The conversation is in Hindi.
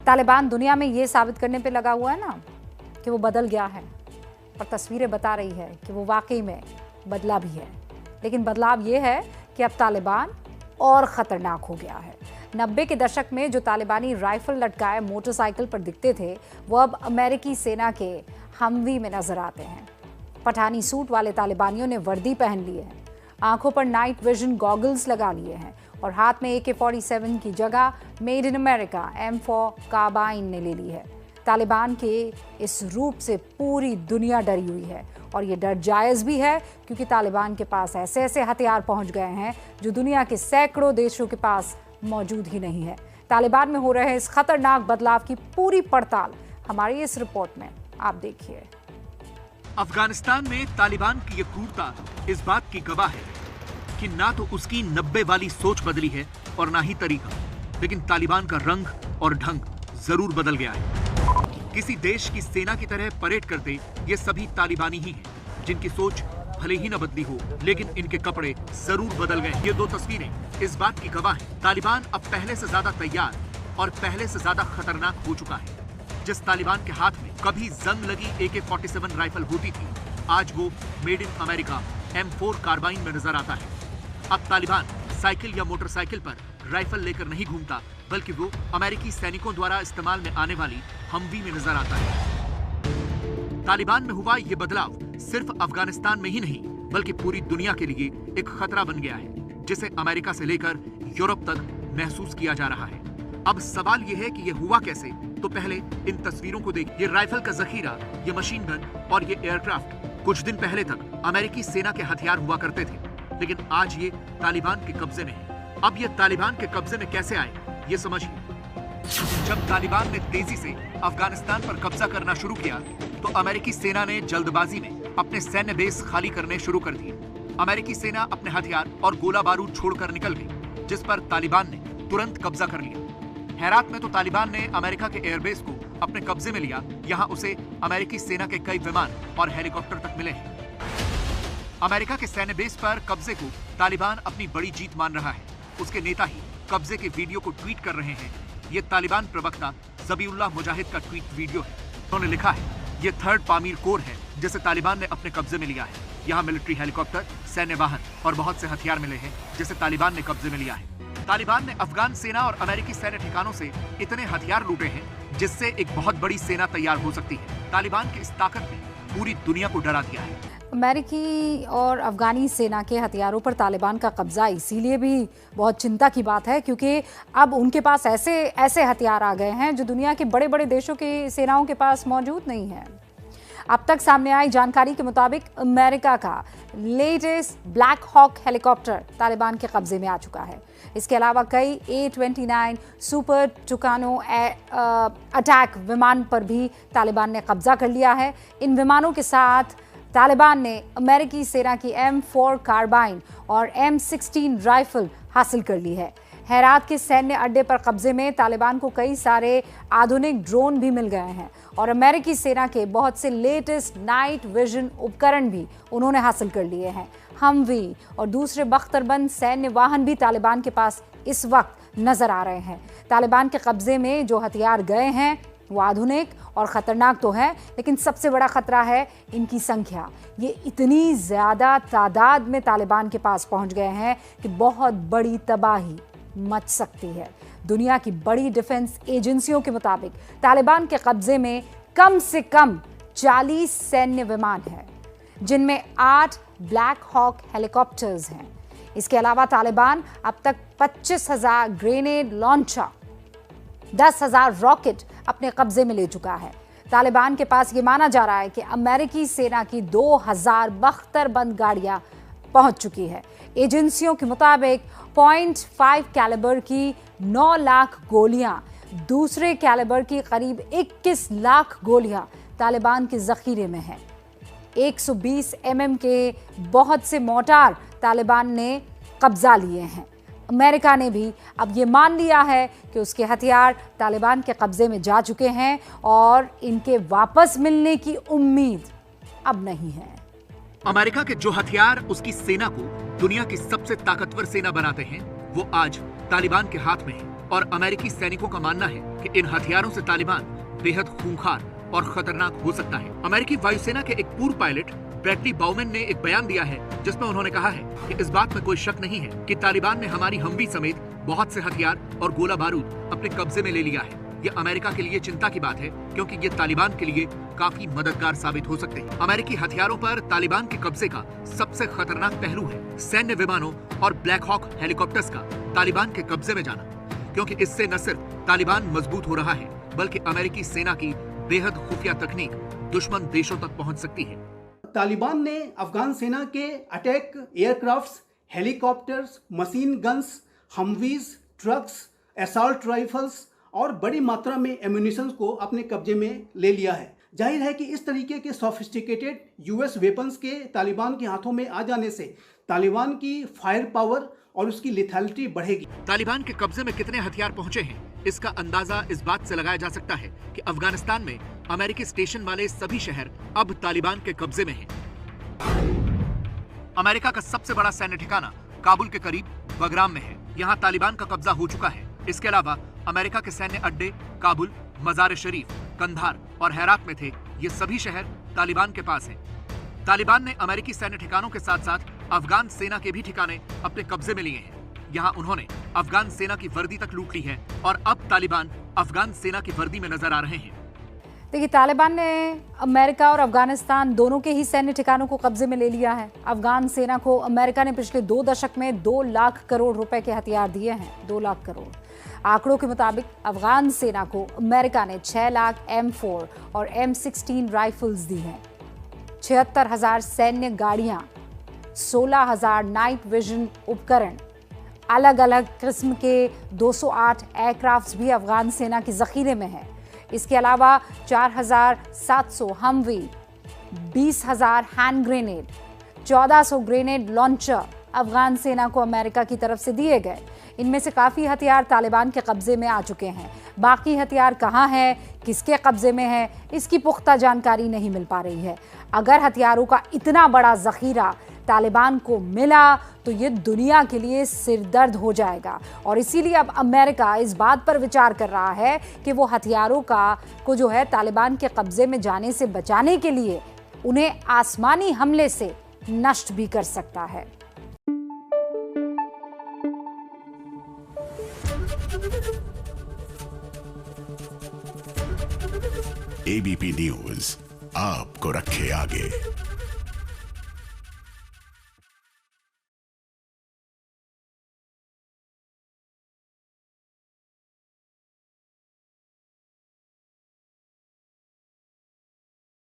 तालिबान दुनिया में ये साबित करने पे लगा हुआ है ना कि वो बदल गया है, और तस्वीरें बता रही है कि वो वाकई में बदला भी है। लेकिन बदलाव ये है कि अब तालिबान और ख़तरनाक हो गया है। 90 के दशक में जो तालिबानी राइफल लटकाए मोटरसाइकिल पर दिखते थे, वो अब अमेरिकी सेना के हमवी में नजर आते हैं। पठानी सूट वाले तालिबानियों ने वर्दी पहन ली है, आंखों पर नाइट विजन गॉगल्स लगा लिए हैं और हाथ में AK-47 की जगह made in America M4 carbene ने ले ली है। तालिबान के इस रूप से पूरी दुनिया डरी हुई है, और ये डर जायज़ भी है क्योंकि तालिबान के पास ऐसे ऐसे हथियार पहुंच गए हैं जो दुनिया के सैकड़ों देशों के पास मौजूद ही नहीं है। तालिबान में हो रहे इस खतरनाक बदलाव की पूरी पड़ताल हमारी इस रिपोर्ट में आप देखिए। अफगानिस्तान में तालिबान की ये क्रूरता इस बात की गवाह है कि ना तो उसकी 90 वाली सोच बदली है और ना ही तरीका, लेकिन तालिबान का रंग और ढंग जरूर बदल गया है। किसी देश की सेना की तरह परेड करते ये सभी तालिबानी ही हैं, जिनकी सोच भले ही न बदली हो, लेकिन इनके कपड़े जरूर बदल गए। ये दो तस्वीरें इस बात की गवाह हैं। तालिबान अब पहले से ज्यादा तैयार और पहले से ज्यादा खतरनाक हो चुका है। जिस तालिबान के हाथ में कभी जंग लगी AK-47 राइफल होती थी, आज वो made in America M4 carbene में नजर आता है। अब तालिबान साइकिल या मोटरसाइकिल पर राइफल लेकर नहीं घूमता, बल्कि वो अमेरिकी सैनिकों द्वारा इस्तेमाल में आने वाली हमवी में नजर आता है। तालिबान में हुआ ये बदलाव सिर्फ अफगानिस्तान में ही नहीं, बल्कि पूरी दुनिया के लिए एक खतरा बन गया है, जिसे अमेरिका से लेकर यूरोप तक महसूस किया जा रहा है। अब सवाल ये है कि ये हुआ कैसे? तो पहले इन तस्वीरों को देखिए। ये राइफल का जखीरा, ये मशीन गन और ये एयरक्राफ्ट कुछ दिन पहले तक अमेरिकी सेना के हथियार हुआ करते थे, लेकिन आज ये तालिबान के कब्जे में है। अब ये तालिबान के कब्जे में कैसे आए, ये समझिए। जब तालिबान ने तेजी से अफगानिस्तान पर कब्जा करना शुरू किया, तो अमेरिकी सेना ने जल्दबाजी में अपने सैन्य बेस खाली करने शुरू कर दिए। अमेरिकी सेना अपने हथियार और गोला बारूद छोड़कर निकल गई, जिस पर तालिबान ने तुरंत कब्जा कर लिया। हेरात में तो तालिबान ने अमेरिका के एयरबेस को अपने कब्जे में लिया। यहाँ उसे अमेरिकी सेना के कई विमान और हेलीकॉप्टर तक मिले हैं। अमेरिका के सैन्य बेस पर कब्जे को तालिबान अपनी बड़ी जीत मान रहा है। उसके नेता ही कब्जे के वीडियो को ट्वीट कर रहे हैं। ये तालिबान प्रवक्ता ज़बीउल्लाह मुजाहिद का ट्वीट वीडियो है। उन्होंने लिखा है, ये 3rd पामीर कोर है जिसे तालिबान ने अपने कब्जे में लिया है। यहाँ मिलिट्री हेलीकॉप्टर, सैन्य वाहन और बहुत से हथियार मिले हैं जिसे तालिबान ने कब्जे में लिया है। तालिबान ने अफगान सेना और अमेरिकी सैन्य ठिकानों से इतने हथियार लूटे हैं जिससे एक बहुत बड़ी सेना तैयार हो सकती है। तालिबान की इस ताकत ने पूरी दुनिया को डरा दिया है। अमेरिकी और अफगानी सेना के हथियारों पर तालिबान का कब्जा इसीलिए भी बहुत चिंता की बात है क्योंकि अब उनके पास ऐसे हथियार आ गए हैं जो दुनिया के बड़े बड़े देशों की सेनाओं के पास मौजूद नहीं है। अब तक सामने आई जानकारी के मुताबिक अमेरिका का latest black hawk helicopter Taliban के कब्जे में आ चुका है। इसके अलावा कई A-29 सुपर टुकानो अटैक विमान पर भी तालिबान ने कब्जा कर लिया है। इन विमानों के साथ तालिबान ने अमेरिकी सेना की M4 कार्बाइन और M16 राइफल हासिल कर ली है। हेरात के सैन्य अड्डे पर कब्जे में तालिबान को कई सारे आधुनिक ड्रोन भी मिल गए हैं और अमेरिकी सेना के बहुत से लेटेस्ट नाइट विजन उपकरण भी उन्होंने हासिल कर लिए हैं। हमवी और दूसरे बख्तरबंद सैन्य वाहन भी तालिबान के पास इस वक्त नजर आ रहे हैं। तालिबान के कब्जे में जो हथियार गए हैं वो आधुनिक और ख़तरनाक तो है, लेकिन सबसे बड़ा ख़तरा है इनकी संख्या। ये इतनी ज़्यादा तादाद में तालिबान के पास पहुंच गए हैं कि बहुत बड़ी तबाही मच सकती है। दुनिया की बड़ी डिफेंस एजेंसियों के मुताबिक तालिबान के कब्जे में कम से कम 40 सैन्य विमान हैं, जिनमें 8 ब्लैक हॉक हेलीकॉप्टर्स हैं। इसके अलावा तालिबान अब तक 25,000 ग्रेनेड लॉन्चर, 10,000 रॉकेट अपने कब्जे में ले चुका है। तालिबान के पास ये माना जा रहा है कि अमेरिकी सेना की 2000 बख्तरबंद गाड़ियां पहुंच चुकी है। एजेंसियों के मुताबिक 0.5 कैलिबर की 9 लाख गोलियां, दूसरे कैलिबर की करीब 21 लाख गोलियां तालिबान के जखीरे में हैं। 120 mm के बहुत से मोर्टार तालिबान ने कब्जा लिए हैं। अमेरिका ने भी अब ये मान लिया है कि उसके हथियार तालिबान के कब्जे में जा चुके हैं और इनके वापस मिलने की उम्मीद अब नहीं है। अमेरिका के जो हथियार उसकी सेना को दुनिया की सबसे ताकतवर सेना बनाते हैं, वो आज तालिबान के हाथ में है। और अमेरिकी सैनिकों का मानना है कि इन हथियारों से तालिबान बेहद खूंखार और खतरनाक हो सकता है। अमेरिकी वायुसेना के एक पूर्व पायलट ब्रैडली बाउमैन ने एक बयान दिया है जिसमें उन्होंने कहा है कि इस बात में कोई शक नहीं है कि तालिबान ने हमारी हमवी समेत बहुत से हथियार और गोला बारूद अपने कब्जे में ले लिया है। ये अमेरिका के लिए चिंता की बात है क्योंकि ये तालिबान के लिए काफी मददगार साबित हो सकते हैं। अमेरिकी हथियारों पर तालिबान के कब्जे का सबसे खतरनाक पहलू है सैन्य विमानों और ब्लैक हॉक हेलीकॉप्टर्स का तालिबान के कब्जे में जाना, क्योंकि इससे न सिर्फ तालिबान मजबूत हो रहा है बल्कि अमेरिकी सेना की बेहद खुफिया तकनीक दुश्मन देशों तक पहुंच सकती है। तालिबान ने अफगान सेना के attack aircrafts, helicopters, machine guns, Humvees, trucks, assault rifles और बड़ी मात्रा में एम्यूनिशन को अपने कब्जे में ले लिया है। जाहिर है कि इस तरीके के सोफिस्टिकेटेड यूएस वेपन्स के तालिबान के हाथों में आ जाने से तालिबान की फायर पावर और उसकी लिथैलिटी बढ़ेगी। तालिबान के कब्जे में कितने हथियार पहुंचे हैं, इसका अंदाजा इस बात से लगाया जा सकता है कि अफगानिस्तान में अमेरिकी स्टेशन वाले सभी शहर अब तालिबान के कब्जे में हैं। अमेरिका का सबसे बड़ा सैन्य ठिकाना काबुल के करीब बगराम में है। यहाँ तालिबान का कब्जा हो चुका है। इसके अलावा अमेरिका के सैन्य अड्डे काबुल, मजार शरीफ, कंधार और हेरात में थे। ये सभी शहर तालिबान के पास हैं। तालिबान ने अमेरिकी सैन्य ठिकानों के साथ साथ अफगान सेना के भी ठिकाने अपने कब्जे में लिए हैं। यहाँ उन्होंने अफगान सेना की वर्दी तक लूट ली है और अब तालिबान अफगान सेना की वर्दी में नजर आ रहे हैं। देखिए, तालिबान ने अमेरिका और अफगानिस्तान दोनों के ही सैन्य ठिकानों को कब्जे में ले लिया है। अफगान सेना को अमेरिका ने पिछले 2 दशक में 2 लाख करोड़ रुपए के हथियार दिए हैं। 2 लाख करोड़। आंकड़ों के मुताबिक अफगान सेना को अमेरिका ने 6 लाख M4 और M16 राइफल्स दी हैं, 76,000 सैन्य गाड़ियां, 16,000 नाइट विजन उपकरण, अलग अलग किस्म के 208 एयरक्राफ्ट्स भी अफगान सेना के जखीरे में हैं। इसके अलावा 4,700 Humvee, 20,000 hand grenade, 1400 grenade launcher Afghan सेना को अमेरिका की तरफ से दिए गए। इनमें से काफ़ी हथियार तालिबान के कब्जे में आ चुके हैं। बाकी हथियार कहाँ हैं, किसके कब्जे में है, इसकी पुख्ता जानकारी नहीं मिल पा रही है। अगर हथियारों का इतना बड़ा जखीरा तालिबान को मिला तो ये दुनिया के लिए सिरदर्द हो जाएगा और इसीलिए अब अमेरिका इस बात पर विचार कर रहा है कि वो हथियारों को जो है तालिबान के कब्जे में जाने से बचाने के लिए उन्हें आसमानी हमले से नष्ट भी कर सकता है। एबीपी न्यूज आपको रखे आगे।